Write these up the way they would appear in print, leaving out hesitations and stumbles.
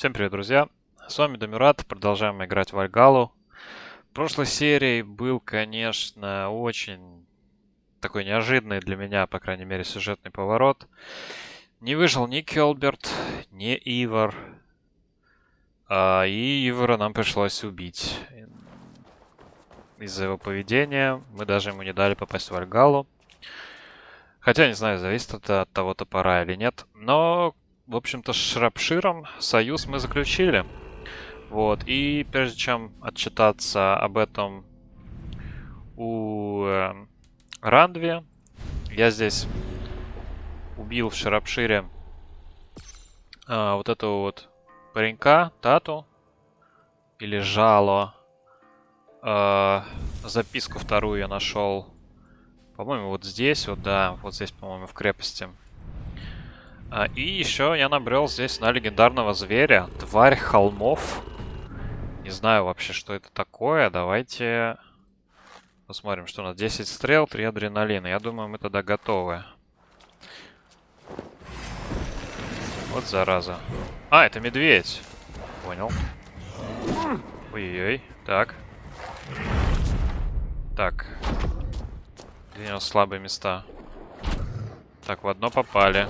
Всем привет, друзья! С вами Домират, продолжаем играть в Вальгаллу. В прошлой серии был, конечно, очень такой неожиданный для меня, по крайней мере, сюжетный поворот. Не выжил ни Келберт, ни Ивар. И Ивара нам пришлось убить. Из-за его поведения мы даже ему не дали попасть в Вальгаллу. Хотя, не знаю, зависит это от того, топора или нет. Но, в общем-то, с Шрапширом союз мы заключили. Вот, и прежде чем отчитаться об этом у Рандви, я здесь убил в Шрапшире вот этого вот паренька, Тату, или Жало. Записку вторую я нашел, по-моему, вот здесь, вот, да, вот здесь, по-моему, в крепости. И еще я набрел здесь на легендарного зверя, тварь холмов. Не знаю вообще, что это такое. Давайте посмотрим, что у нас 10 стрел, 3 адреналина. Я думаю, мы тогда готовы. Вот зараза. А, это медведь. Понял. Ой-ой-ой. Так. Так. Где у него слабые места? Так, в одно попали.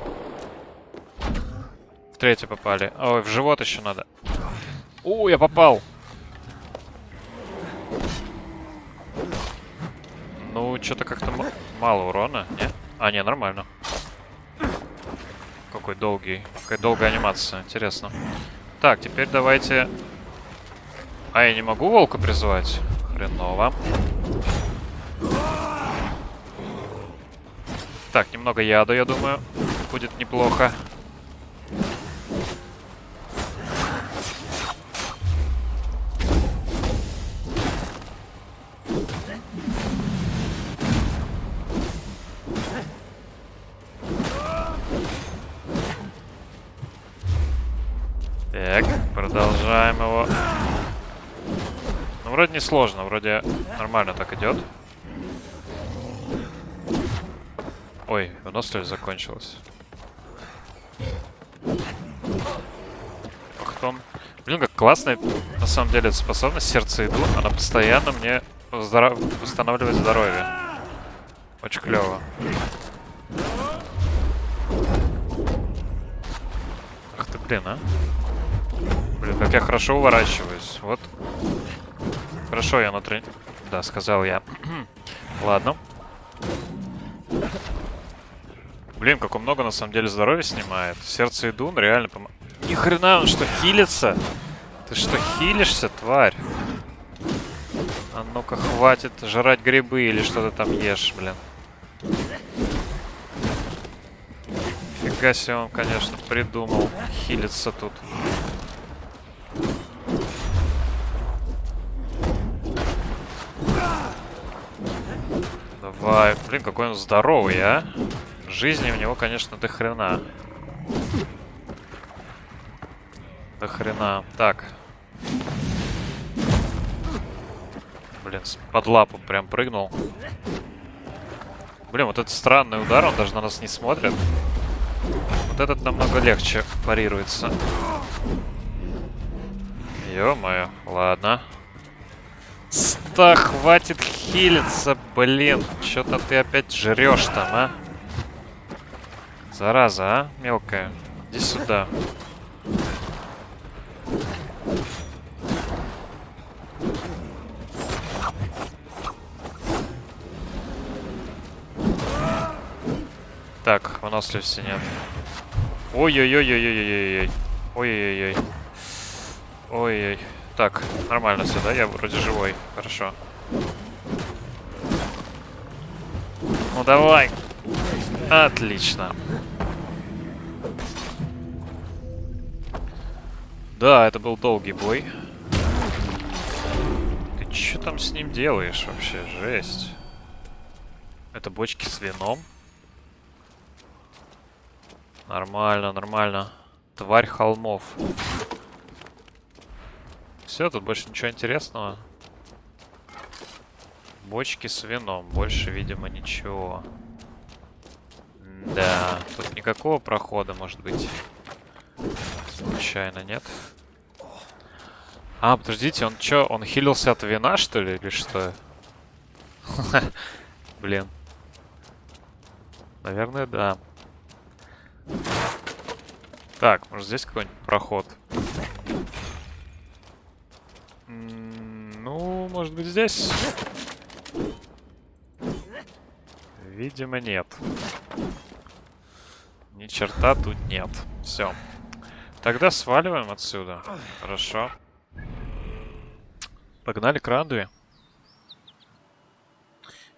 В третье попали. Ой, в живот еще надо. Я попал. Ну, что-то как-то мало урона, не? Не, нормально. Какой долгий. Какая долгая анимация. Интересно. Так, теперь давайте... я не могу волка призвать? Хреново. Так, немного яда, я думаю, будет неплохо. Так, продолжаем его. Ну, вроде не сложно, вроде нормально так идет. Ой, выносливость закончилась. Блин, как классная на самом деле эта способность сердце иду. Она постоянно мне восстанавливает здоровье. Очень клево. Ах ты, блин, а. Блин, как я хорошо уворачиваюсь. Вот. Хорошо я Да, сказал я. Ладно. Блин, как он много на самом деле здоровья снимает. Сердце и дун реально помогает. Ни хрена, он что, хилится? Ты что, хилишься, тварь? А ну-ка, хватит жрать грибы или что ты там ешь, блин. Фига себе он, конечно, придумал хилиться тут. Давай. Блин, какой он здоровый, а? Жизни у него, конечно, до хрена. До хрена. Так. Блин, под лапу прям прыгнул. Блин, вот этот странный удар, он даже на нас не смотрит. Вот этот намного легче парируется. Ё-моё, ладно. Хватит хилиться, блин. Чё-то ты опять жрёшь там, а? Зараза, а? Мелкая. Иди сюда. Так, выносливости нет. Ой-ой-ой-ой-ой-ой-ой. Ой-ой-ой. Ой-ой. Так, нормально все, да? Я вроде живой. Хорошо. Ну давай. Отлично. Да, это был долгий бой. Ты что там с ним делаешь вообще? Жесть. Это бочки с вином? Нормально, нормально. Тварь холмов. Все, тут больше ничего интересного. Бочки с вином. Больше, видимо, ничего. Да, тут никакого прохода, может быть. Случайно, нет? А, подождите, он чё, он хилился от вина, что ли, или что? Блин. Наверное, да. Так, может здесь какой-нибудь проход? Ну, может быть здесь? Видимо, нет. Ни черта тут нет. Все. Тогда сваливаем отсюда. Хорошо. Погнали к Рандуе.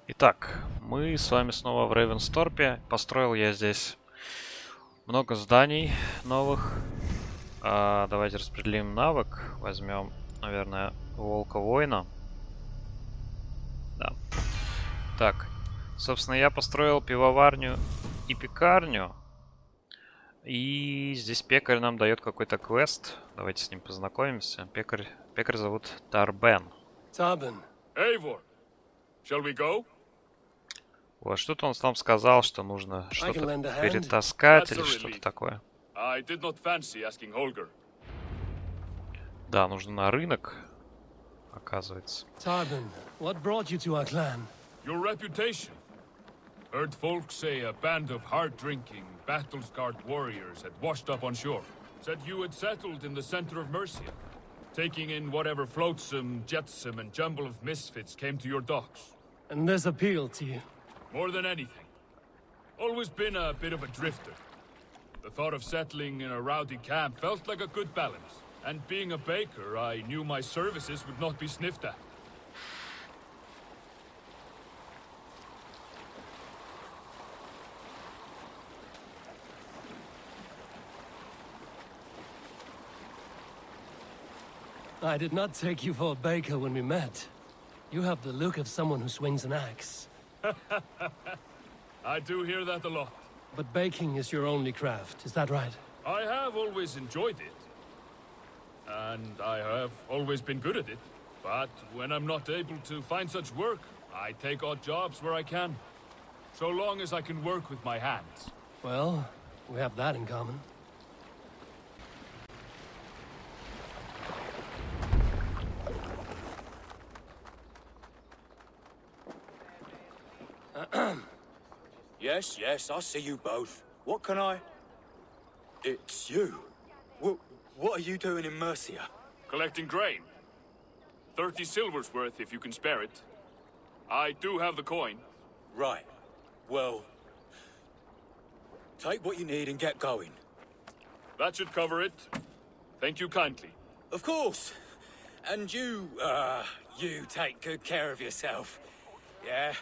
Итак, мы с вами снова в Рейвенсторпе. Построил я здесь много зданий новых. Давайте распределим навык. Возьмем, наверное, Волка-воина. Да. Так. Собственно, я построил пивоварню и пекарню. И здесь пекарь нам дает какой-то квест. Давайте с ним познакомимся. Пекарь зовут Тарбен. Tarben. Eivor, shall we go? Вот, что-то он нам сказал, что нужно что-то перетаскать или что-то такое. I did not fancy asking Holger. Да, нужно на рынок, оказывается. Tarben, what brought you to our clan? Your reputation. Heard folks say a band of hard-drinking, battle-scarred warriors had washed up on shore. Said you had settled in the center of Mercia, taking in whatever flotsam, jetsam, and jumble of misfits came to your docks. And this appealed to you? More than anything. Always been a bit of a drifter. The thought of settling in a rowdy camp felt like a good balance. And being a baker, I knew my services would not be sniffed at. I did not take you for a baker when we met. You have the look of someone who swings an axe. I do hear that a lot. But baking is your only craft, is that right? I have always enjoyed it. And I have always been good at it. But when I'm not able to find such work, I take odd jobs where I can. So long as I can work with my hands. Well, we have that in common. Yes, I see you both. What can I... It's you. What are you doing in Mercia? Collecting grain. 30 silver's worth if you can spare it. I do have the coin. Right. Well... Take what you need and get going. That should cover it. Thank you kindly. Of course. And you take good care of yourself. Yeah?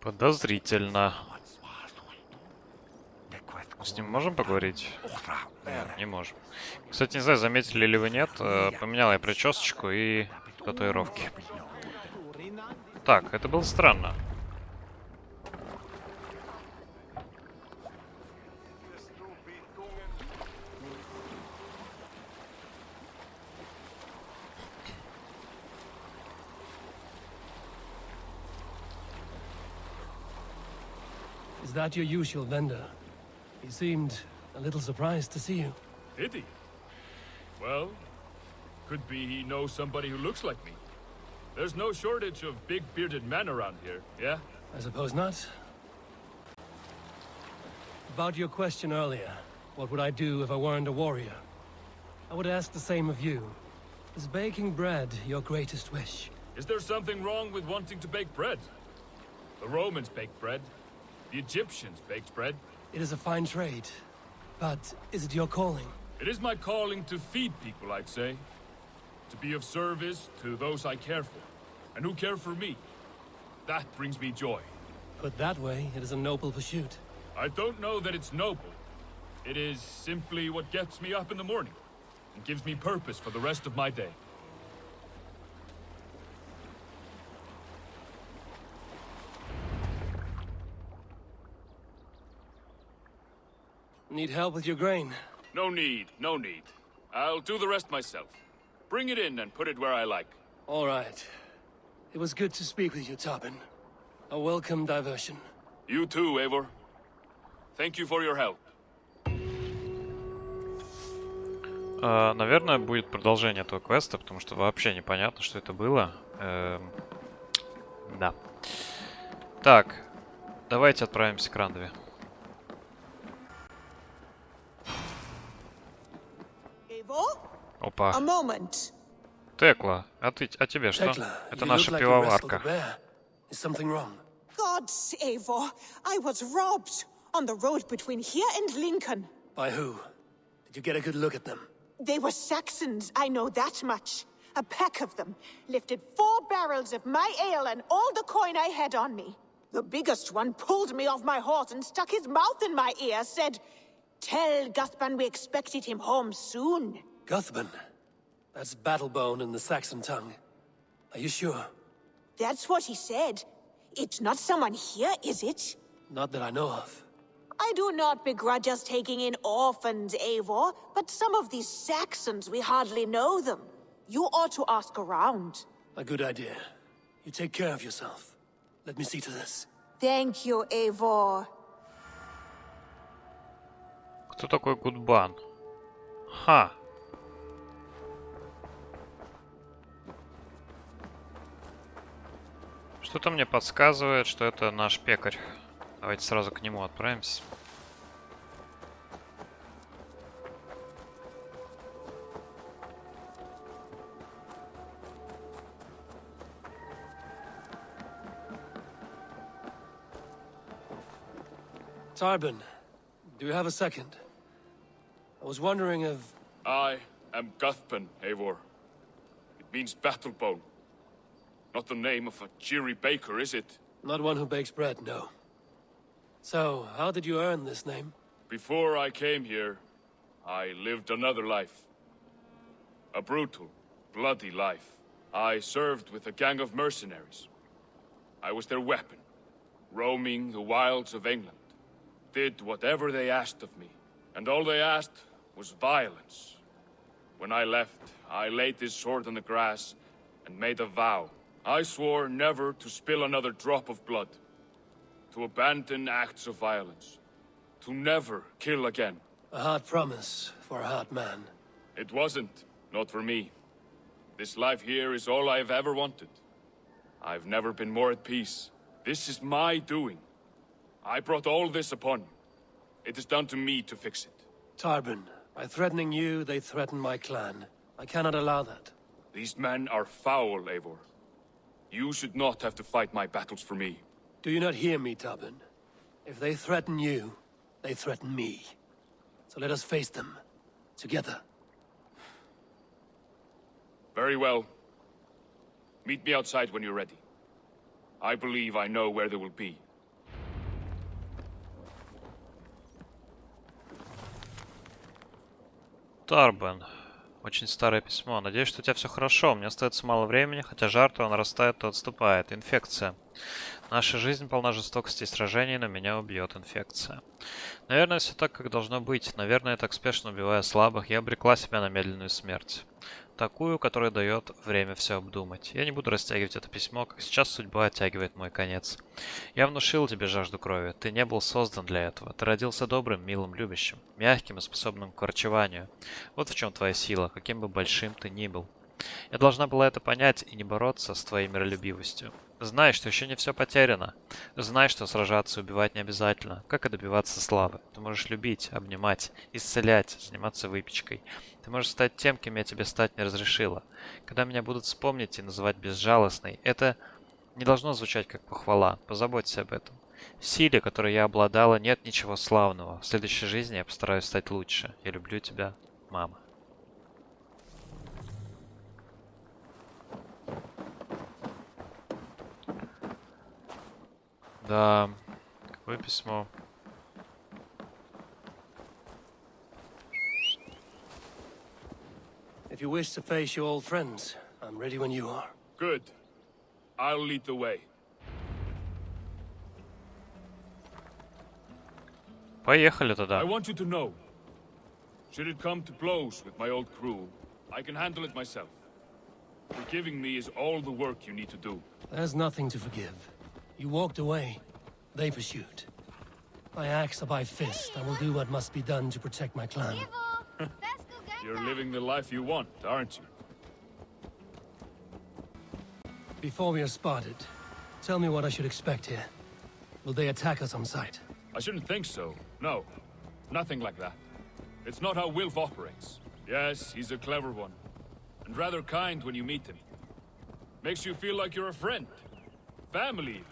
Подозрительно. С ним можем поговорить? Нет, не можем. Кстати, не знаю, заметили ли вы, нет. Поменял я причесочку и татуировки. Так, это было странно. Is that your usual vendor? He seemed a little surprised to see you. Did he? Well, could be he knows somebody who looks like me. There's no shortage of big bearded men around here, yeah? I suppose not. About your question earlier, what would I do if I weren't a warrior? I would ask the same of you. Is baking bread your greatest wish? Is there something wrong with wanting to bake bread? The Romans baked bread. The Egyptians baked bread. It is a fine trade, but is it your calling? It is my calling to feed people, I'd say. To be of service to those I care for, and who care for me. That brings me joy. Put that way, it is a noble pursuit. I don't know that it's noble. It is simply what gets me up in the morning, and gives me purpose for the rest of my day. Need help with your grain? No need, no need. I'll do the rest myself. Bring it in and put it where I like. All right. It was good to speak with you, Tarben. A welcome diversion. You too, Eivor. Thank you for your help. Наверное, будет продолжение этого квеста, потому что вообще непонятно, что это было. Да. Так, давайте отправимся к Рандове. Опа. A moment. Текла, а тебе что? Tekla, Это you наша look like you wrestled a пивоварка. bear. Is something wrong? Gods, Eivor, I was robbed on the road between here and Lincoln. By who? Did you get a good look at them? They were Saxons, I know that much. A pack of them lifted 4 barrels of my ale and all the coin I had on me. The biggest one pulled me off my horse and stuck his mouth in my ear, said, "Tell Guthban we expected him home soon." Guthban. That's Battlebone in the Saxon tongue. Are you sure? That's what he said. It's not someone here, is it? Not that I know of. I do not begrudge us taking in orphans, Eivor, but some of these Saxons, we hardly know them. You ought to ask around. A good idea. You take care of yourself. Let me see to this. Thank you, Eivor. Кто такой Гудбан? Ха. Что-то мне подсказывает, что это наш пекарь. Давайте сразу к нему отправимся. Tarben, do you have a second? I was wondering if... I am Guthban, Eivor. It means battlebone. Not the name of a cheery baker, is it? Not one who bakes bread, no. So, how did you earn this name? Before I came here, I lived another life. A brutal, bloody life. I served with a gang of mercenaries. I was their weapon, roaming the wilds of England. Did whatever they asked of me, and all they asked was violence. When I left, I laid this sword on the grass and made a vow. I swore never to spill another drop of blood, to abandon acts of violence, to never kill again. A hard promise for a hard man. It wasn't, not for me. This life here is all I've ever wanted. I've never been more at peace. This is my doing. I brought all this upon you. It is down to me to fix it. Tarben, by threatening you, they threaten my clan. I cannot allow that. These men are foul, Eivor. You should not have to fight my battles for me. Do you not hear me, Tarben? If they threaten you, they threaten me. So let us face them. Together. Very well. Meet me outside when you're ready. I believe I know where they will be. Тарбен. Очень старое письмо. Надеюсь, что у тебя все хорошо. У меня остается мало времени, хотя жар то нарастает, то отступает. Инфекция. Наша жизнь полна жестокости и сражений, но меня убьет инфекция. Наверное, все так, как должно быть. Наверное, так спешно убивая слабых, я обрекла себя на медленную смерть. Такую, которая дает время все обдумать. Я не буду растягивать это письмо, как сейчас судьба оттягивает мой конец. Я внушил тебе жажду крови. Ты не был создан для этого. Ты родился добрым, милым, любящим, мягким и способным к корчеванию. Вот в чем твоя сила, каким бы большим ты ни был. Я должна была это понять и не бороться с твоей миролюбивостью. Знай, что еще не все потеряно. Знай, что сражаться и убивать не обязательно. Как и добиваться славы. Ты можешь любить, обнимать, исцелять, заниматься выпечкой. Ты можешь стать тем, кем я тебе стать не разрешила. Когда меня будут вспомнить и называть безжалостной, это не должно звучать как похвала. Позаботься об этом. В силе, которой я обладала, нет ничего славного. В следующей жизни я постараюсь стать лучше. Я люблю тебя, мама. Да, какое письмо. If you wish to face your old friends, I'm ready when you are. Good. I'll lead the way. Поехали тогда. I want you to know, should it come to blows with my old crew, I can handle it myself. Forgiving me is all the work you need to do. There's nothing to forgive. You walked away. They pursued. By axe or by fist, I will do what must be done to protect my clan. You're You're living the life you want, aren't you? Before we are spotted, tell me what I should expect here. Will they attack us on sight? I shouldn't think so. No. Nothing like that. It's not how Wilf operates. Yes, he's a clever one. And rather kind when you meet him. Makes you feel like you're a friend. Family, even.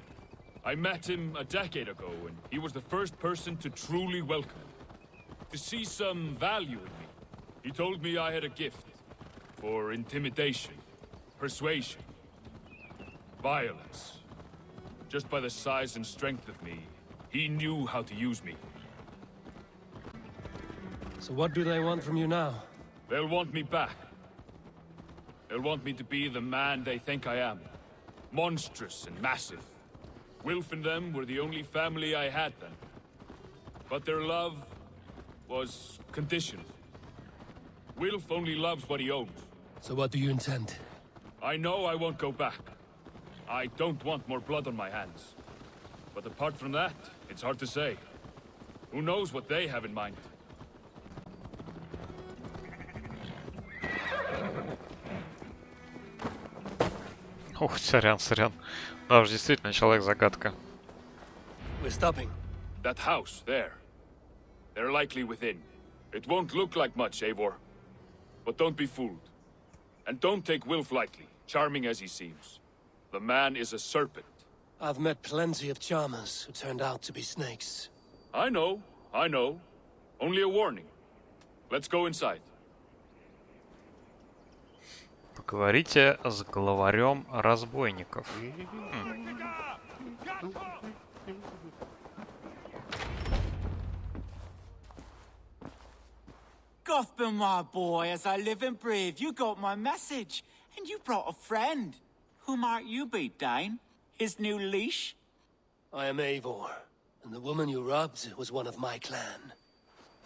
I met him a decade ago, and he was the first person to truly welcome me. To see some value in me. He told me I had a gift. For intimidation. Persuasion. Violence. Just by the size and strength of me, he knew how to use me. So what do they want from you now? They'll want me back. They'll want me to be the man they think I am. Monstrous and massive. Wilf and them were the only family I had then. But their love was conditional. Wilf only loves what he owns. So what do you intend? I know I won't go back. I don't want more blood on my hands. But apart from that, it's hard to say. Who knows what they have in mind? Ух, сорян, сорян. Да уж, действительно, человек-загадка. We're stopping. That house, there. They're likely within. It won't look like much, Eivor. But don't be fooled. And don't take Wilf lightly, charming as he seems. The man is a serpent. I've met plenty of charmers who turned out to be snakes. I know. Only a warning. Let's go inside. Поговорите с главарем разбойников. Gotham, my boy, as I live and breathe, you got my message. And you brought a friend. Who might you be, Dane? His new leash? I am Eivor, and the woman you robbed was one of my clan.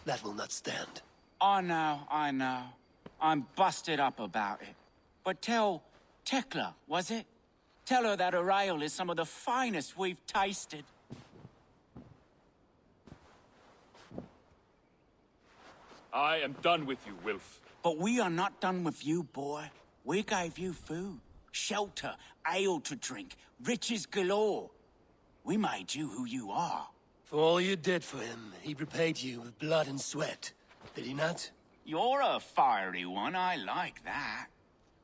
That will not stand. I know. I'm busted up about it. But tell Tekla, was it? Tell her that her ale is some of the finest we've tasted. I am done with you, Wilf. But we are not done with you, boy. We gave you food, shelter, ale to drink, riches galore. We made you who you are. For all you did for him, he repaid you with blood and sweat. Did he not? You're a fiery one, I like that.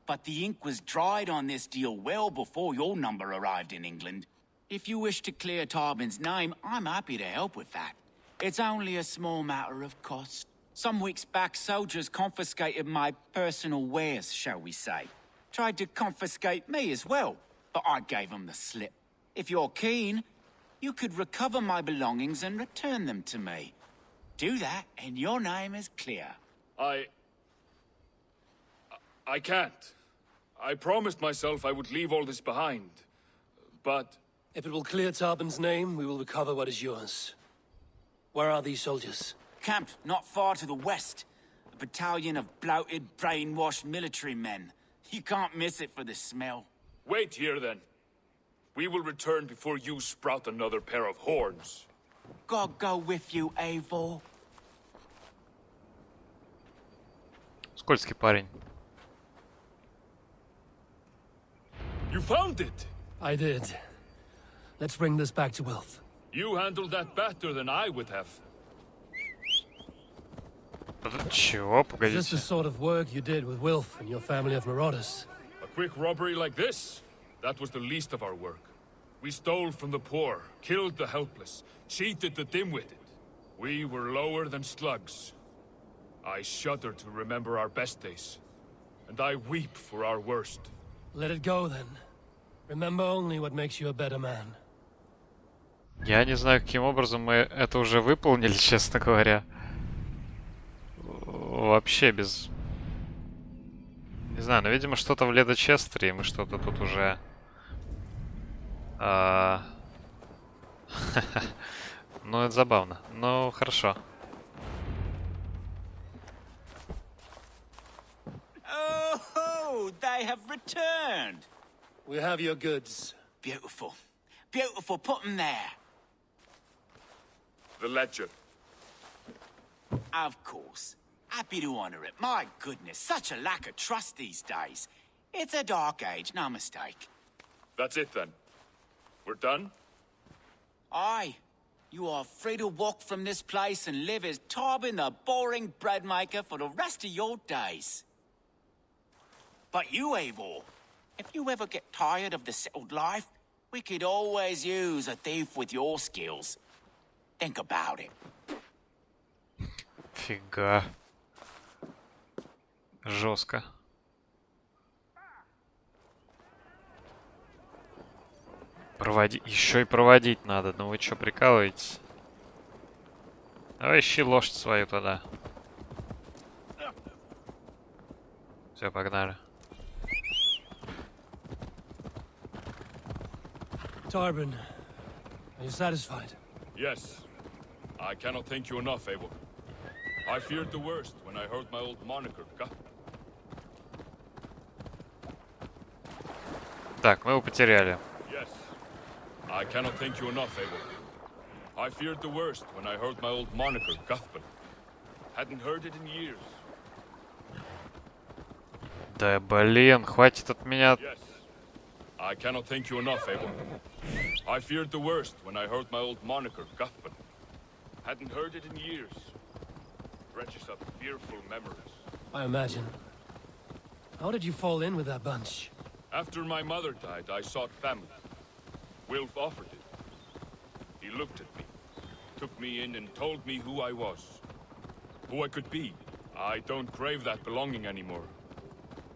But the ink was dried on this deal well before your number arrived in England. If you wish to clear Tarben's name, I'm happy to help with that. It's only a small matter of cost. Some weeks back, soldiers confiscated my personal wares, shall we say. Tried to confiscate me as well, but I gave them the slip. If you're keen, you could recover my belongings and return them to me. Do that, and your name is clear. I can't. I promised myself I would leave all this behind. But... If it will clear Tarben's name, we will recover what is yours. Where are these soldiers? Camped not far to the west. A battalion of bloated, brainwashed military men. You can't miss it for the smell. Wait here, then. We will return before you sprout another pair of horns. God go with you, Eivor. Скользкий парень. You found it! I did. Let's bring this back to Wilf. You handled that better than I would have. Чего? Is this Погодите. the sort of work you did with Wilf and your family of marauders? A quick robbery like this? That was the least of our work. We stole from the poor, killed the helpless, cheated the dim-witted. We were lower than slugs. I shudder to remember our best days. And I weep for our worst. Let it go, then. Remember only what makes you a better man. Я не знаю, каким образом мы это уже выполнили, честно говоря. Вообще без... Не знаю, но, видимо, что-то в Ледочестере, и мы что-то тут уже... Ну, это забавно. Ну, хорошо. Oh, they have returned. We have your goods. Beautiful. Beautiful, put them there. The ledger. Of course. Happy to honor it. My goodness, such a lack of trust these days. It's a dark age, no mistake. That's it then. We're done? Aye. You are free to walk from this place and live as Tarben the boring bread maker for the rest of your days. But you, Eivor, if you ever get tired of the settled life, we could always use a thief with your skills. Think about it. Фига. Жестко. Еще и проводить надо. Ну вы что, прикалываетесь? Давай ищи лошадь свою туда. Все, погнали. Tarben, are you satisfied? Yes. I cannot thank you enough, Eivor. I feared the worst when I heard my old moniker, Так, мы его потеряли. Yes. I cannot thank you enough, Eivor. I feared the worst when I heard my old moniker, Cuthbert. Hadn't heard it in years. Да блин, хватит от меня. Yes. I cannot thank you enough, Eivor. I feared the worst when I heard my old moniker, Cuthbert. Hadn't heard it in years. Dredges up fearful memories. I imagine. How did you fall in with that bunch? After my mother died, I sought family. Wilf offered it. He looked at me, took me in and told me who I was. Who I could be. I don't crave that belonging anymore.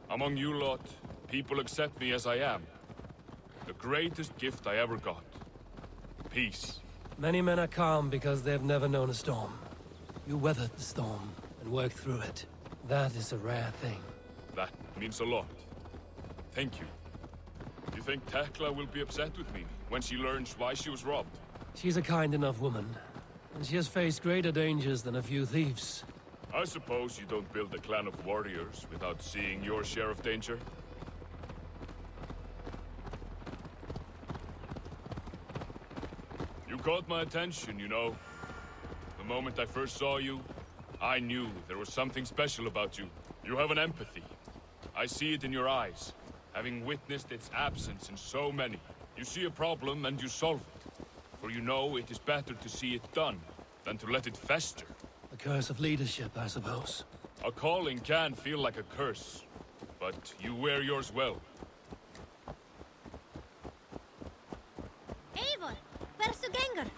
Among you lot, people accept me as I am. The greatest gift I ever got. Peace. Many men are calm because they've never known a storm. You weathered the storm and worked through it. That is a rare thing. That means a lot. Thank you. You think Tekla will be upset with me when she learns why she was robbed? She's a kind enough woman, and she has faced greater dangers than a few thieves. I suppose you don't build a clan of warriors without seeing your share of danger? You caught my attention, you know. The moment I first saw you, I knew there was something special about you. You have an empathy. I see it in your eyes, having witnessed its absence in so many. You see a problem and you solve it. For you know it is better to see it done than to let it fester. The curse of leadership, I suppose. A calling can feel like a curse, but you wear yours well. Eivor, hversu gengur?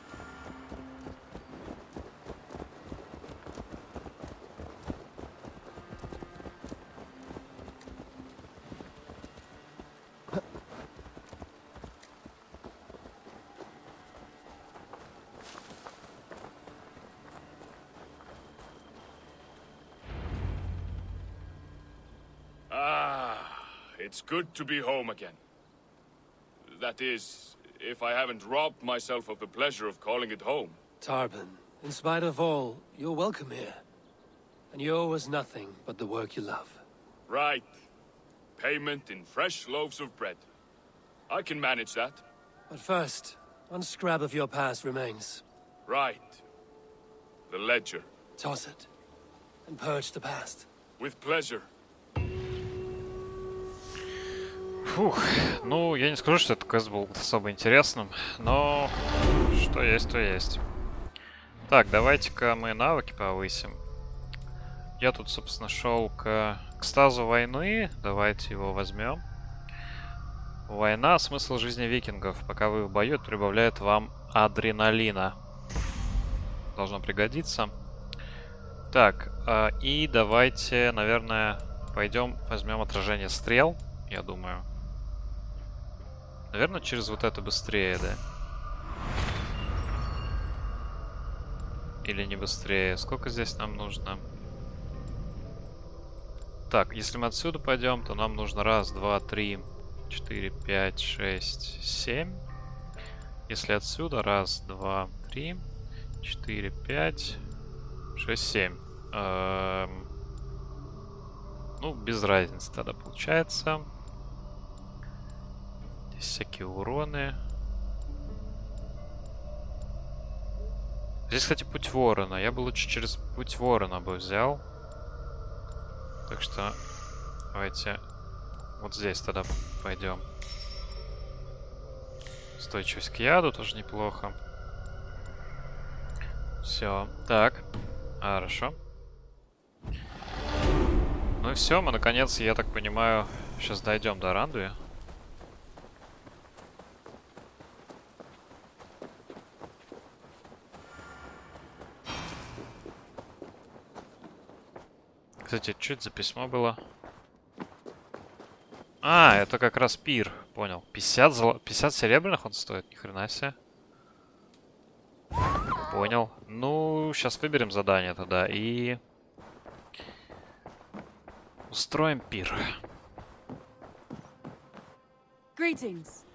It's good to be home again. That is, if I haven't robbed myself of the pleasure of calling it home. Tarben, in spite of all, you're welcome here. And you owe us nothing but the work you love. Right. Payment in fresh loaves of bread. I can manage that. But first, one scrap of your past remains. Right. The ledger. Toss it, and purge the past. With pleasure. Фух, ну, я не скажу, что этот квест был особо интересным, но что есть, то есть. Так, давайте-ка мы навыки повысим. Я тут, собственно, шел к экстазу войны. Давайте его возьмем. Война — смысл жизни викингов. Пока вы в бою, это прибавляет вам адреналина. Должно пригодиться. Так, и давайте, наверное, пойдем возьмем отражение стрел, я думаю. Наверное, через вот это быстрее, да? Или не быстрее? Сколько здесь нам нужно? Так, если мы отсюда пойдем, то нам нужно 1, 2, 3, 4, 5, 6, 7. Если отсюда 1, 2, 3, 4, 5, 6, 7. Ну, без разницы тогда получается. Здесь всякие уроны. Здесь, кстати, путь ворона. Я бы лучше через путь ворона бы взял. Так что давайте вот здесь тогда пойдем. Устойчивость к яду тоже неплохо. Все, так, хорошо. Ну и все, мы наконец, я так понимаю, сейчас дойдем до Рандуи. Кстати, что это за письмо было? А, это как раз пир, понял. 50 серебряных он стоит, ни хрена себе. Понял. Ну, сейчас выберем задание тогда и... устроим пир. Greetings.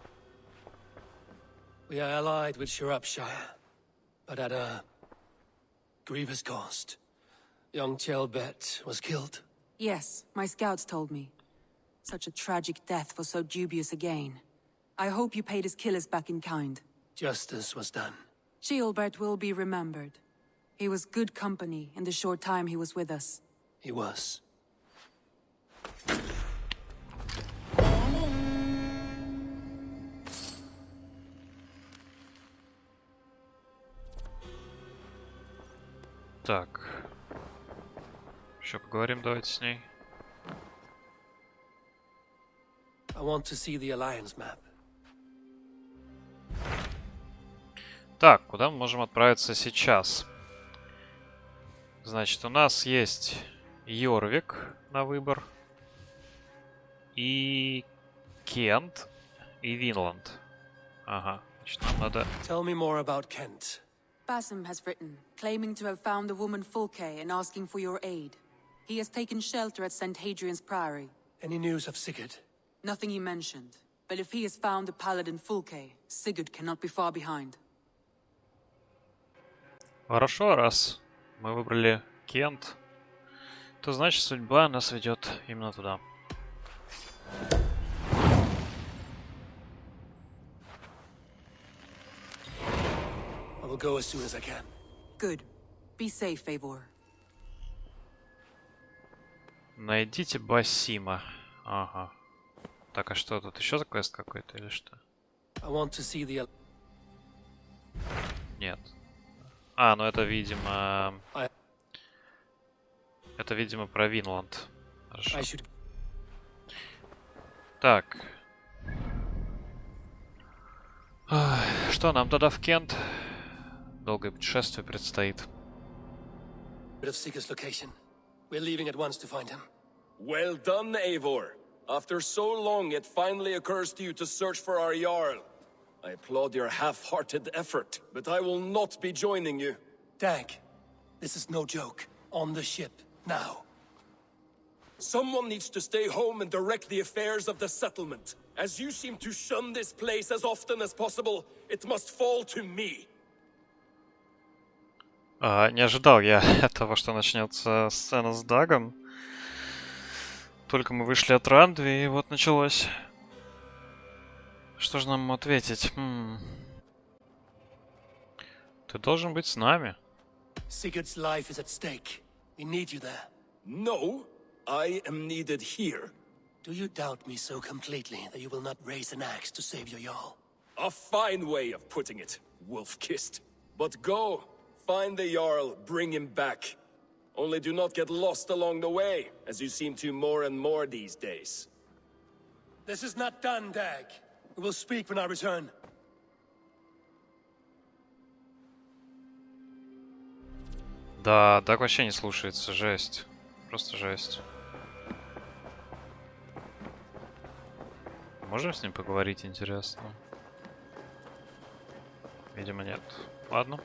We are allied with Shropshire, but at a grievous cost. Young Chelbet was killed. Yes, my scouts told me. Such a tragic death for so dubious a gain. I hope you paid his killers back in kind. Justice was done. Sheolbert will be remembered. He was good company in the short time he was with us. He was. Так. Еще поговорим, давайте с ней. I want to see the Alliance map. Так, куда мы можем отправиться сейчас? Значит, у нас есть Йорвик на выбор. И Кент. И Винланд. Ага, значит, нам надо... Tell me more about Kent. Basim has written, claiming to have found the woman Fulke and asking for your aid. He has taken shelter at St. Hadrian's Priory. Any news of Sigurd? Nothing he mentioned. But if he has found the paladin Fulke, Sigurd cannot be far behind. Хорошо, раз мы выбрали Кент, то значит судьба нас ведет именно туда. I will go as soon as I can. Good. Be safe, Eivor. Найдите Басима. Ага. Так, а что тут? Еще за квест какой-то или что? I want to see the... Нет. А, ну это, видимо... Это, видимо, про Винланд. Хорошо. Так. Что нам тогда в Кент? Долгое путешествие предстоит. of Sigurd's location. We're leaving at once to find him. Well done, Eivor. After so long, it finally occurs to you to search for our Jarl. I applaud your half-hearted effort, but I will not be joining you. Dag, this is no joke. On the ship, now. Someone needs to stay home and direct the affairs of the settlement. As you seem to shun this place as often as possible, it must fall to me. Не ожидал я того, что начнется сцена с Дагом. Только мы вышли от Рандви, и вот началось. Что же нам ответить? Ты должен быть с нами. Sigurd's life is at stake. We need you there. No, I am needed here. Do you doubt me so completely that you will not raise an axe to save your Jarl? A fine way of putting it, wolf-kissed. But go, find the Jarl, bring him back. Only do not get lost along the way, as you seem to more and more these days. This is not done, Dag. We will speak when I return. Да, Даг вообще не слушается, жесть. Просто жесть. Можем с ним поговорить, интересно? Видимо, нет. Ладно.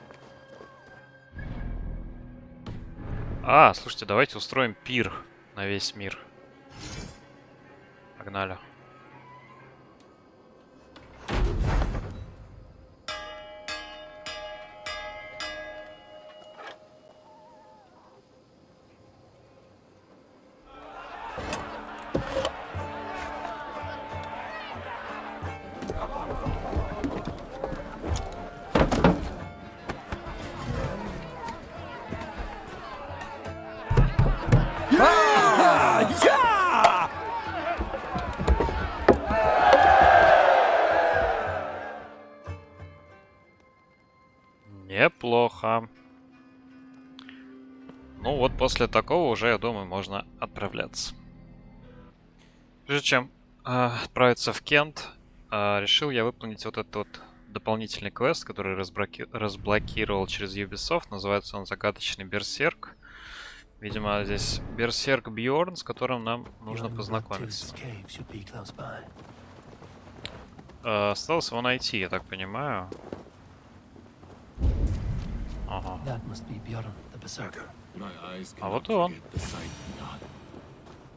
Слушайте, давайте устроим пир на весь мир. Погнали. неплохо. Ну вот после такого уже, я думаю, можно отправляться. Прежде чем отправиться в Кент, решил я выполнить вот этот вот дополнительный квест, который разблокировал через Ubisoft. Называется он «Загадочный Берсерк». Видимо, здесь Берсерк Бьёрн, с которым нам нужно познакомиться. Осталось его найти, я так понимаю. Ага. А вот и он.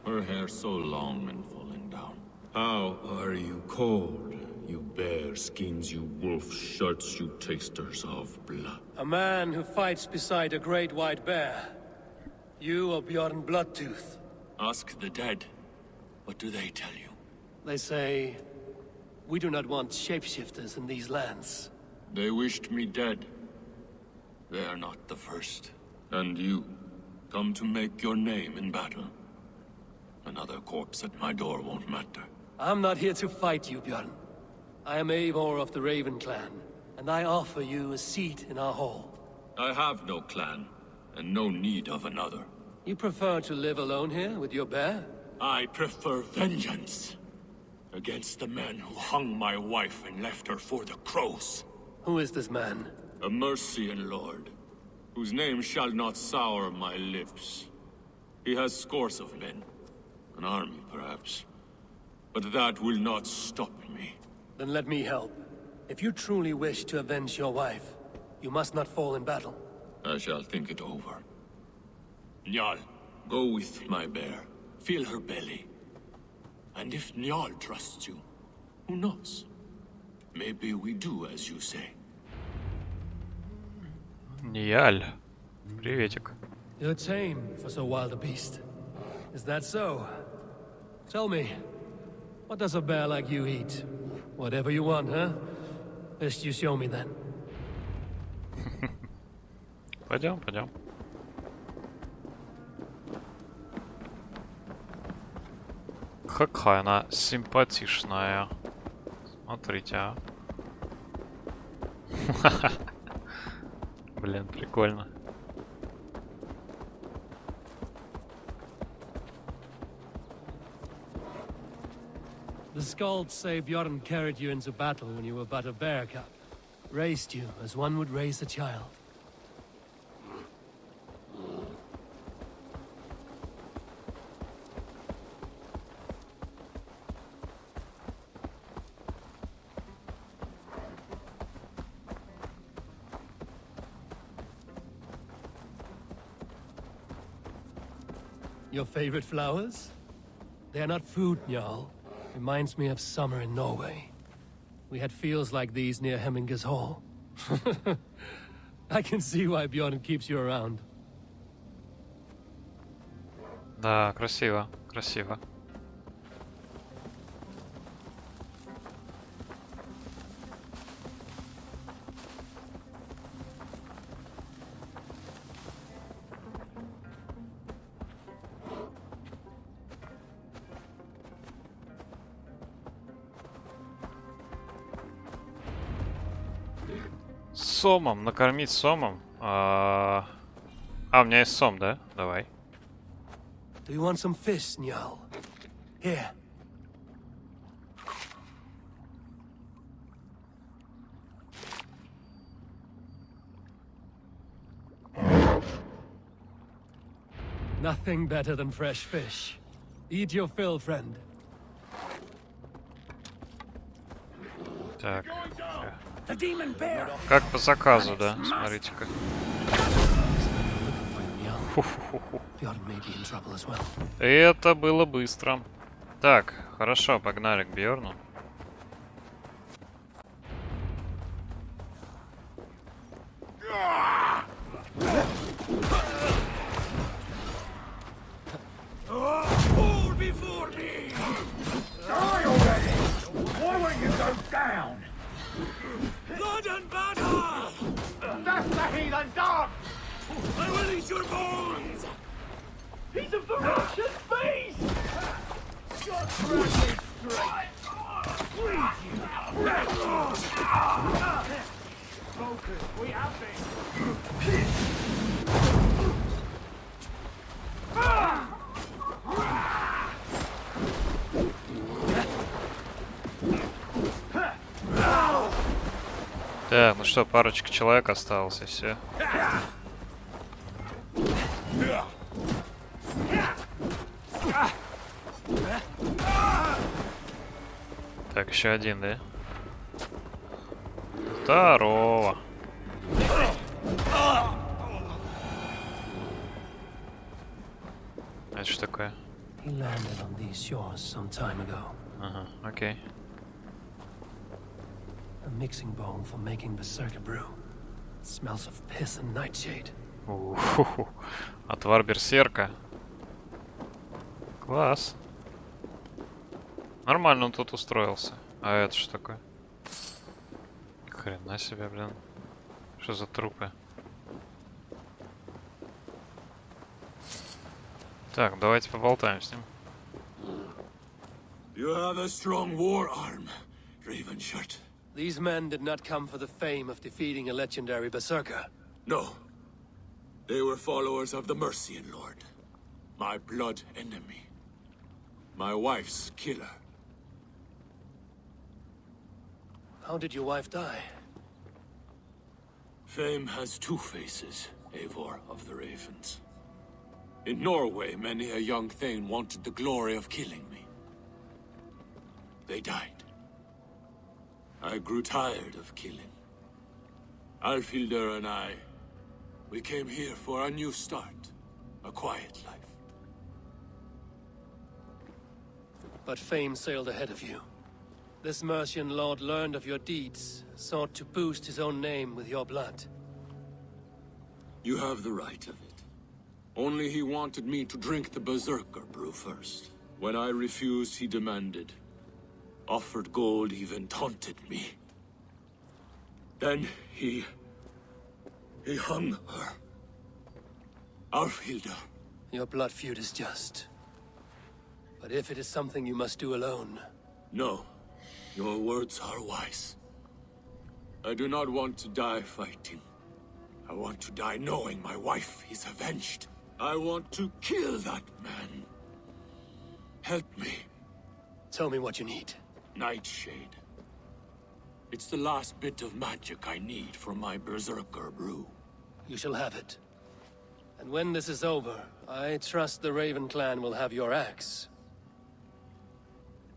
Her hair so long and falling down. How are you called, you bear skins, you wolf shirts, you tasters of blood? A man who fights beside a great white bear. You are Bjorn Bloodtooth. Ask the dead. What do they tell you? They say, we do not want shapeshifters in these lands. They wished me dead. They are not the first. And you, come to make your name in battle. Another corpse at my door won't matter. I'm not here to fight you, Bjorn. I am Eivor of the Raven clan, and I offer you a seat in our hall. I have no clan, and no need of another. You prefer to live alone here with your bear? I prefer vengeance against the men who hung my wife and left her for the crows. Who is this man? A Mercian lord, whose name shall not sour my lips. He has scores of men. An army, perhaps. But that will not stop me. Then let me help. If you truly wish to avenge your wife, you must not fall in battle. I shall think it over. Njal, go with my bear. Feel her belly. And if Njal trusts you, who knows? Maybe we do as you say. Ниаль. Приветик. You're tame for so wild a beast. Is that so? Tell me, what does a bear like you eat? Whatever you want, huh? Best you show me then. Пойдем, пойдем. Какая она симпатичная. Смотрите, а. Блин, прикольно. The Skalds say Bjorn carried you into battle when you were but a bear cub. Raised you as one would raise a child. Your favorite flowers? They are not food, Jarl. Reminds me of summer in Norway. We had fields like these near Hemminger's Hall. I can see why Bjorn keeps you around. Да, красиво, красиво. Сомом, накормить сомом. У меня есть сом, да? Давай. Do you want some fish, Njal? Here. Nothing better than fresh fish. Eat your fill, friend. Так. Как по заказу, да? Смотрите-ка. Это было быстро. Так, хорошо, погнали к Бьорну. Blood and batter! That's the heathen dog! I will eat your bones! He's a ferocious beast! Just straight! Freeze you! Focus, we have been! Так, ну что, парочка человек осталось, и все. Так, еще один, да? Здорово. Это что такое? He landed on these shores some time ago. Ага, окей. A mixing bowl for making berserker brew. It smells of piss and nightshade. Уху. Отвар берсерка. Класс. Нормально он тут устроился. А это что такое? Хрена себе, блин. Что за трупы? Так, давайте поболтаем с ним. You have a strong war arm, Ravenshirt. These men did not come for the fame of defeating a legendary berserker. No. They were followers of the Mercian Lord. My blood enemy. My wife's killer. How did your wife die? Fame has two faces, Eivor of the Ravens. In Norway, many a young thane wanted the glory of killing me. They died. I grew tired of killing. Alfhildr and we came here for a new start. A quiet life. But fame sailed ahead of you. This Mercian lord learned of your deeds, sought to boost his own name with your blood. You have the right of it. Only he wanted me to drink the Berserker brew first. When I refused, he demanded. Offered gold, even taunted me. Then he hung her. Alfhildr. Your blood feud is just. But if it is something you must do alone... No. Your words are wise. I do not want to die fighting. I want to die knowing my wife is avenged. I want to kill that man. Help me. Tell me what you need. Nightshade. It's the last bit of magic I need for my Berserker brew. You shall have it. And when this is over, I trust the Raven clan will have your axe.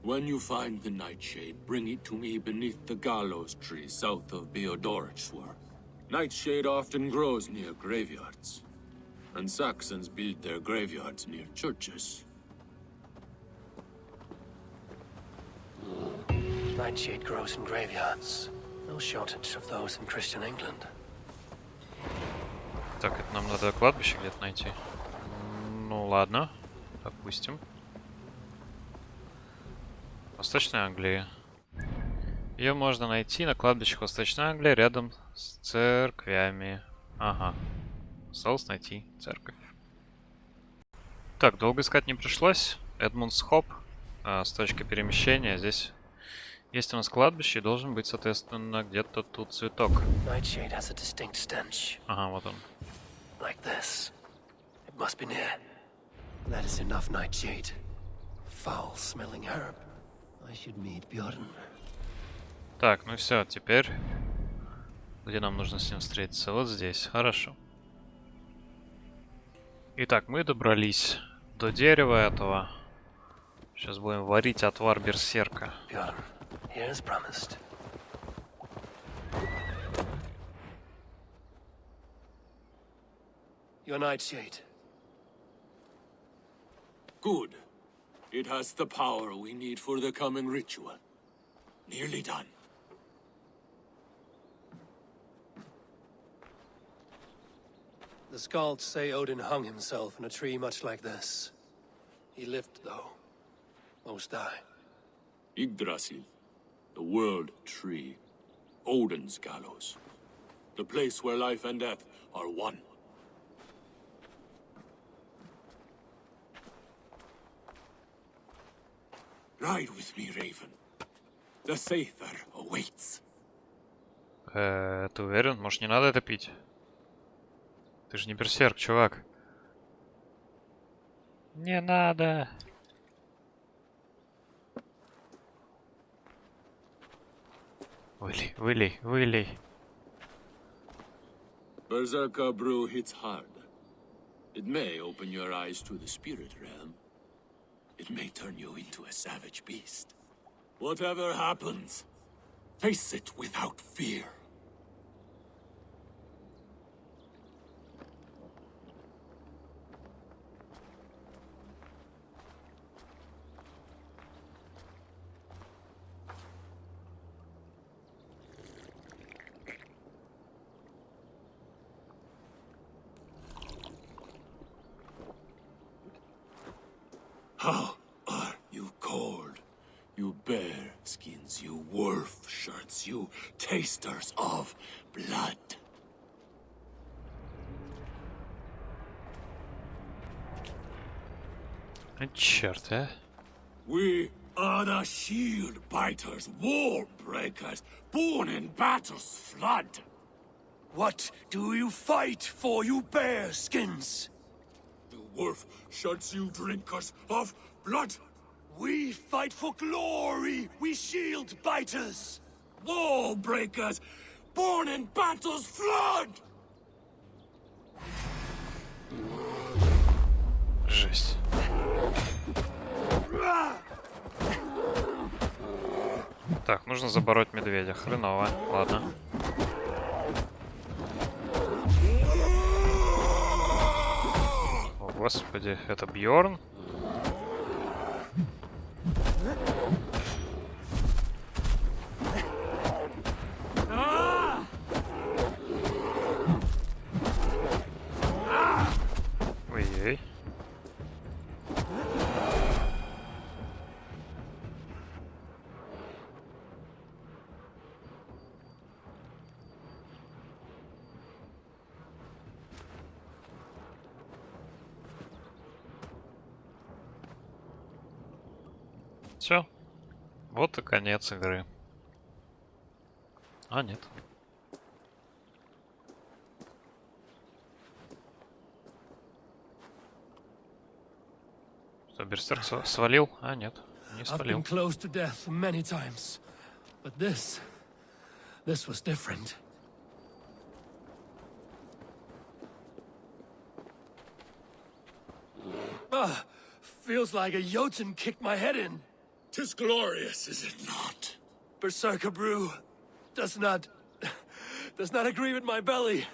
When you find the Nightshade, bring it to me beneath the gallows tree south of Bjornbergsworth. Nightshade often grows near graveyards. And Saxons build their graveyards near churches. Nightshade grows in graveyards. No shortage of those in Christian England. Так, это нам надо кладбище где-то найти. Ну ладно, допустим. Восточная Англия. Ее можно найти на кладбище Восточной Англии рядом с церквями. Ага. Осталось найти церковь. Так, долго искать не пришлось. Эдмундс Хоп. С точки перемещения. Здесь есть у нас кладбище, и должен быть, соответственно, где-то тут цветок. Ага, вот он. Like this. It must be near. That is enough, Nightshade. Foul-smelling herb. I should meet Bjorn. Так, ну все, теперь... Где нам нужно с ним встретиться? Вот здесь. Хорошо. Итак, мы добрались до дерева этого. Сейчас будем варить отвар берсерка. Bjorn, here as promised. Your Nightshade. Good. It has the power we need for the coming ritual. Nearly done. The Skalds say Odin hung himself in a tree much like this. He lived, though. Most die. Yggdrasil. The world tree. Odin's gallows. The place where life and death are one. Ride with me, Raven. The Sather awaits. Ты уверен? Может, не надо это пить? Ты же не берсерк, чувак. Не надо. Вылей, вылей, вылей. Berserker brew hits hard. It may open your eyes to the spirit realm. It may turn you into a savage beast. Whatever happens, face it without fear. How are you cold? You bear skins, you wolf shirts, you tasters of blood. Черт, а? We are the shield biters, wall breakers, born in battle's flood. What do you fight for, you bear skins? The wolf shirts, you drinkers of blood. We fight for glory, we shield biters. Wall breakers, born in battle's flood. Жесть. Так, нужно забороть медведя. Хреново. Ладно. О, господи, это Бьёрн? Ой-ой. Все. Вот и конец игры. А, нет. Что, Берсерк свалил? А, нет. Не I've свалил. been close to death many times, but this was different. Feels like a Jotun kicked my head in. 'Tis glorious, is it not? Berserker brew does not agree with my belly.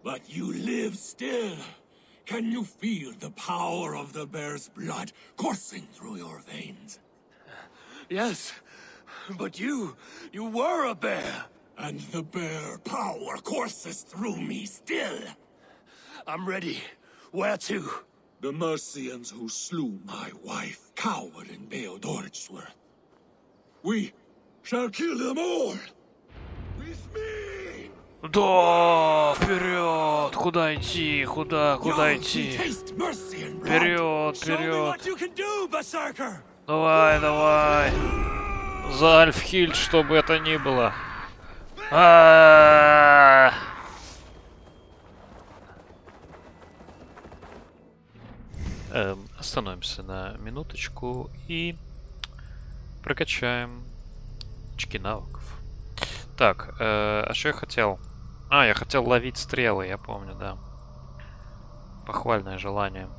But you live still. Can you feel the power of the bear's blood coursing through your veins? Yes, but you were a bear. And the bear power courses through me still. I'm ready. Where to? The Mercians who slew my wife cowered in Beodorchsworth. We shall kill them all. With me. Да, вперед! Куда идти? Куда идти? Вперед, вперед! Давай, давай! За Альфхильд, что бы это ни было. Остановимся на минуточку и прокачаем очки навыков. Так, а что я хотел? А, я хотел ловить стрелы, я помню, да. Похвальное желание.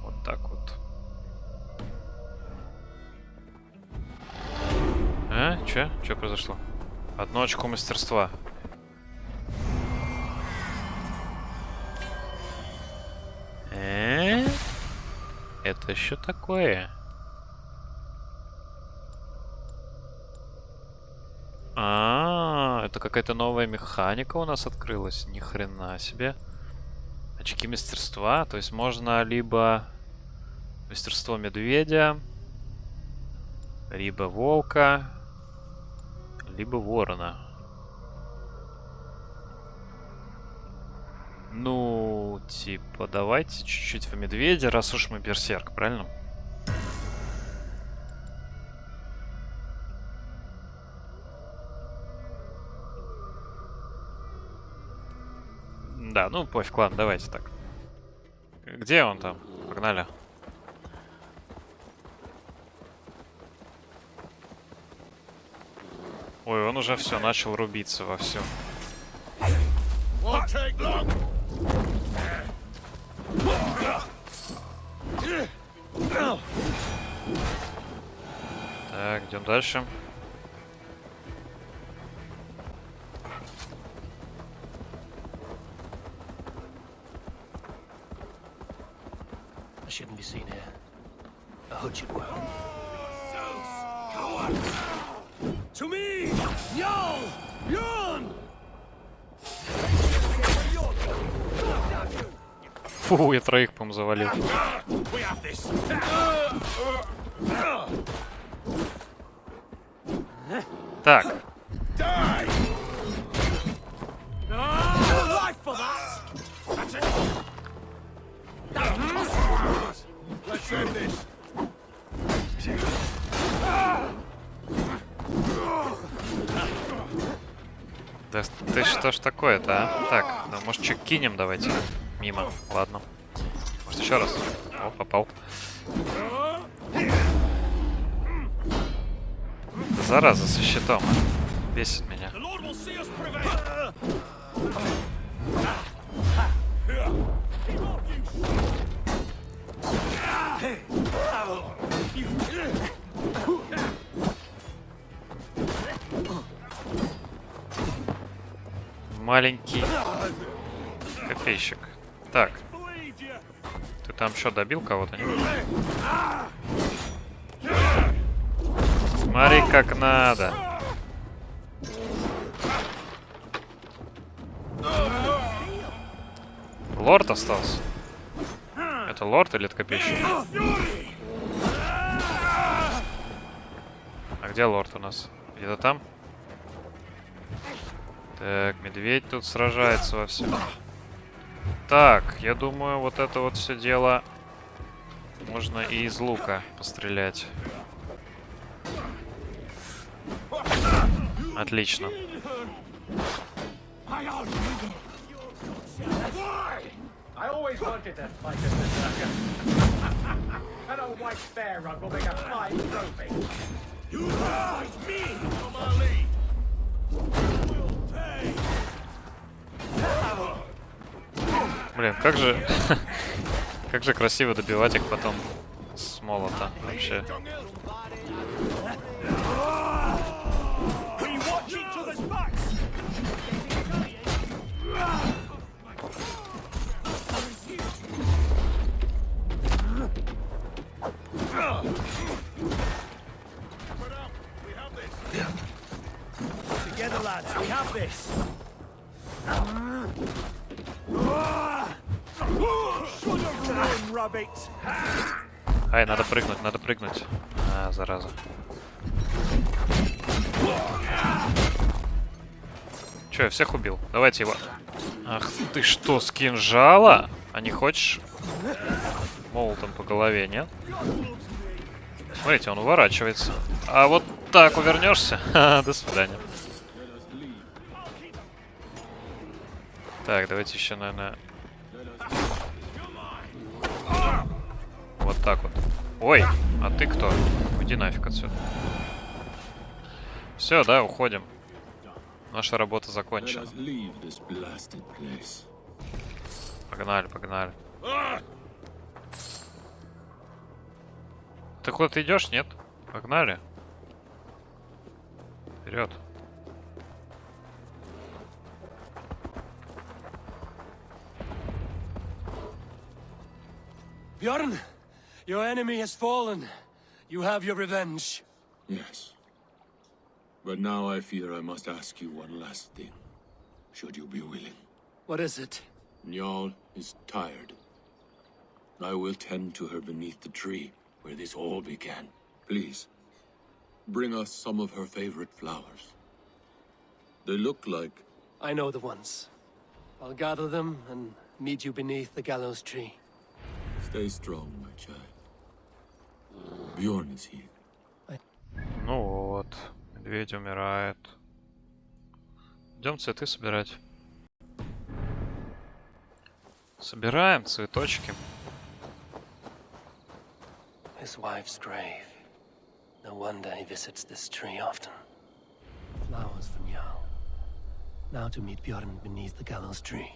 Вот так вот. А? Чё? Чё произошло? Одно очко мастерства. Это еще такое? Это какая-то новая механика у нас открылась. Ни хрена себе. Очки мастерства. То есть можно либо мастерство медведя, либо волка, либо ворона. Ну, типа, давайте чуть-чуть в медведя, раз уж мы берсерк, правильно? Да, ну пофиг, ладно, давайте так. Где он там? Погнали. Ой, он уже все начал рубиться во все. Так, идем дальше. I shouldn't be seen here. A hood should work. To me! Jarl! Björn! Фу, я троих, по-моему, завалил. We have this. Так, Die! Life for that! That's it! Let's end this. да ты что ж такое-то, а? Так, ну, может, чек кинем давайте? Мимо, ладно. Может, еще раз? О, попал. Зараза со щитом, а. Бесит меня. The Lord will see us prevail. Маленький копейщик. Так. Ты там что, добил кого-то, нет? Смотри, как надо. Лорд остался. Это лорд или это копейщик? А где лорд у нас? Где-то там? Так, медведь тут сражается во всем. Так, я думаю, вот это вот все дело можно и из лука пострелять. Отлично. I always wanted to fight a berserker. An old white bear rug will make a fine trophy. You fight me from our lead. Блин, как же... как же красиво добивать их потом с молота вообще. We watch each other's backs. Together, lads, we have this. Should have run, rabbit. Ай, надо прыгнуть, надо прыгнуть. А, зараза. Че, я всех убил? Давайте его. Ах ты что, с кинжала? А не хочешь молотом по голове, нет? Смотрите, он уворачивается. А вот так увернешься? До свидания. Так, давайте еще, наверное... Вот так вот. Ой, а ты кто? Уйди нафиг отсюда. Все, да, уходим. Наша работа закончена. Погнали, погнали. Ты куда-то идешь, нет? Погнали. Вперед. Bjorn, your enemy has fallen. You have your revenge. Yes. But now I fear I must ask you one last thing. Should you be willing. What is it? Njal is tired. I will tend to her beneath the tree where this all began. Please, bring us some of her favorite flowers. They look like... I know the ones. I'll gather them and meet you beneath the gallows tree. Stay strong, my child. Bjorn is here. Ну вот, медведь умирает. Идем цветы собирать. Собираем цветочки. His wife's grave. No wonder he visits this tree often. flowers for Njal. Now to meet Bjorn beneath the gallows tree.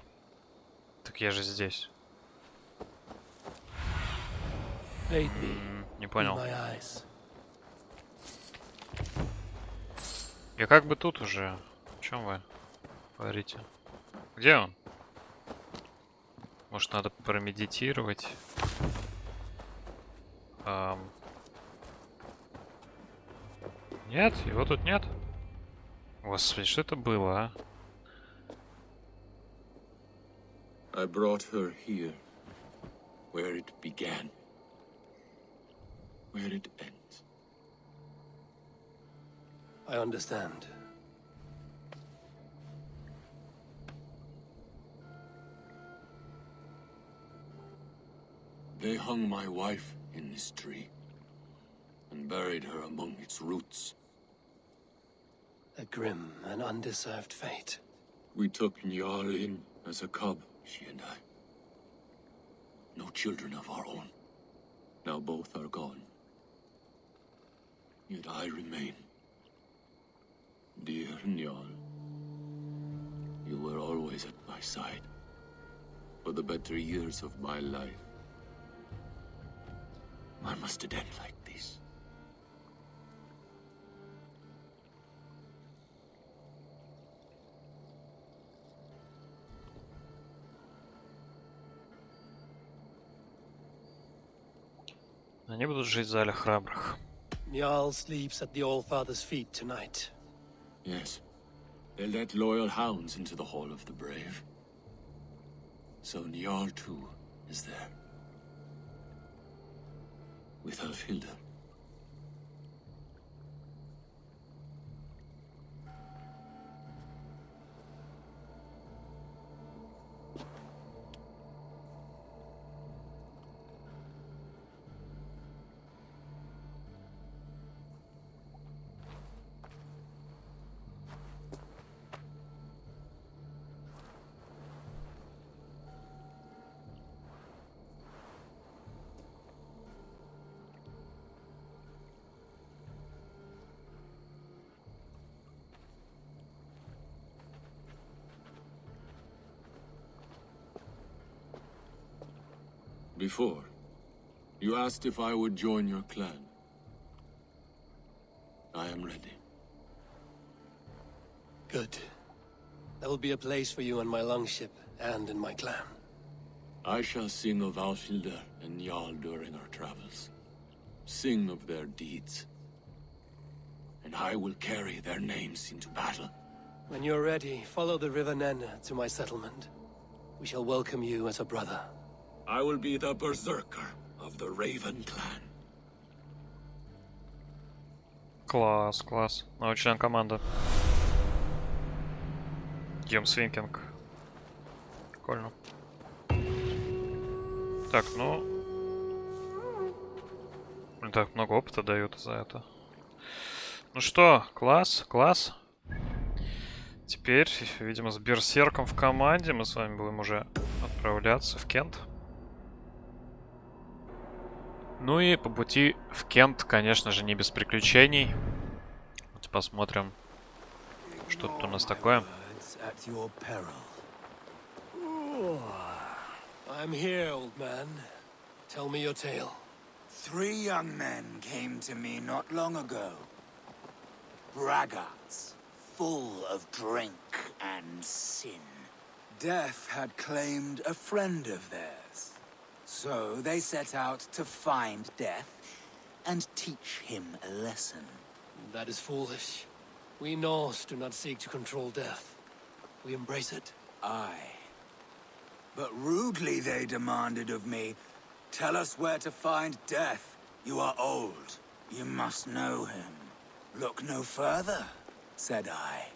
Так я же здесь. Aid me. Не Be понял. my eyes. Я как бы тут уже. О чем вы говорите? Где он? Может, надо промедитировать? Нет? Его тут нет? Господи, что это было, а? I brought her here, where it began, where it ends. I understand. They hung my wife in this tree and buried her among its roots. A grim and undeserved fate. We took Njal in as a cub, she and I. No children of our own. Now both are gone. Yet I remain. Dear Njal, you were always at my side. For the better years of my life. Why must it end like this? Они будут жить в зале храбрых. Njal sleeps at the All-Father's feet tonight. Yes. They let loyal hounds into the Hall of the Brave. So Njal too is there. With Alfhilda. Before, you asked if I would join your clan. I am ready. Good. There will be a place for you on my longship and in my clan. I shall sing of Alfhilda and Njal during our travels. Sing of their deeds. And I will carry their names into battle. When you're ready, follow the River Nen to my settlement. We shall welcome you as a brother. I will be the Berserker of the Raven clan. Класс, класс. Научная команда. Свинкинг. Прикольно. Так, ну... Блин, так много опыта дают за это. Ну что, класс, класс. Теперь, видимо, с Берсерком в команде мы с вами будем уже отправляться в Кент. Ну и по пути в Кент, конечно же, не без приключений. Давайте посмотрим, что тут у нас такое. I'm here, old man. Tell me your tale. 3 young men came to me not long ago. Braggarts, full of drink and sin. Death had claimed a friend of theirs. So they set out to find Death and teach him a lesson. That is foolish. We Norse do not seek to control death. We embrace it. Aye. But rudely they demanded of me, tell us where to find Death. You are old. You must know him. Look no further, said I.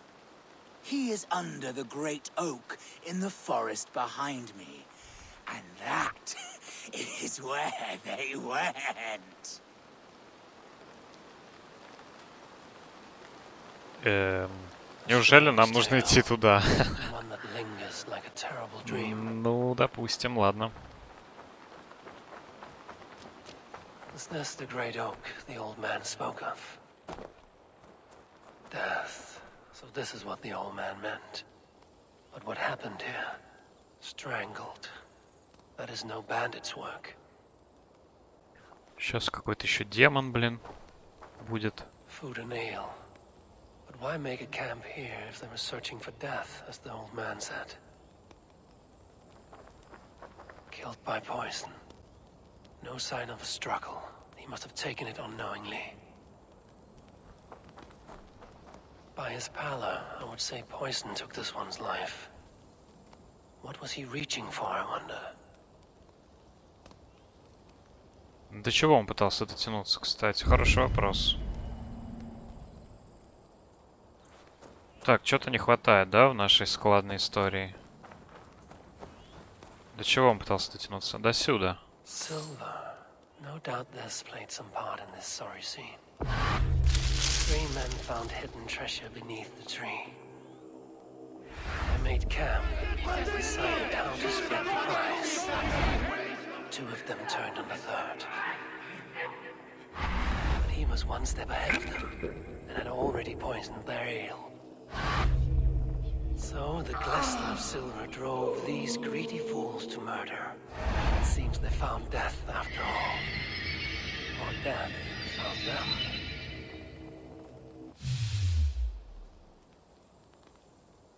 He is under the great oak in the forest behind me. And that is where they went. Неужели нам нужно идти туда? One that lingers like a terrible dream. Ну, допустим, ладно. Is this the great oak the old man spoke of? Death, this is what the old man meant. But what happened here? Strangled. That is no bandit's work. Сейчас какой-то еще демон, блин, будет. Food and ale. But why make a camp here if they were searching for death, as the old man said? Killed by poison. No sign of a struggle. He must have taken it unknowingly. By his pallor, I would say poison took this one's life. What was he reaching for, I wonder? До чего он пытался дотянуться, кстати? Хороший вопрос. Так, что-то не хватает, да, в нашей складной истории? До чего он пытался дотянуться? До сюда. Silver. No doubt this played some part in this sorry scene. 3 men found hidden treasure beneath the tree. They made camp and decided how to split the prize. 2 of them turned on the 3rd. But he was 1 step ahead of them and had already poisoned their ale. So the glisten of silver drove these greedy fools to murder. It seems they found death after all. Or death found them.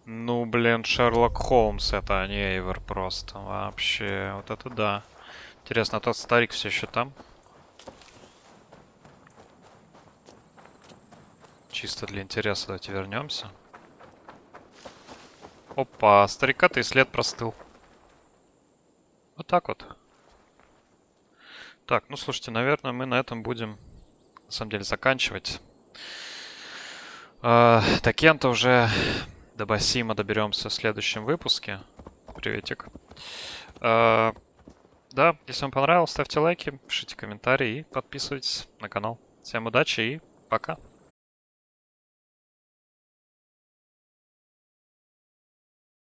Ну, блин, Шерлок Холмс, это а не Эйвор просто. Вообще, вот это да. Интересно, а тот старик все еще там? Чисто для интереса давайте вернемся. Опа, старика-то и след простыл. Вот так вот. Так, ну слушайте, наверное, мы на этом будем, на самом деле, заканчивать. До Кента уже до Басима доберемся в следующем выпуске. Приветик. Да, если вам понравилось, ставьте лайки, пишите комментарии и подписывайтесь на канал. Всем удачи и пока.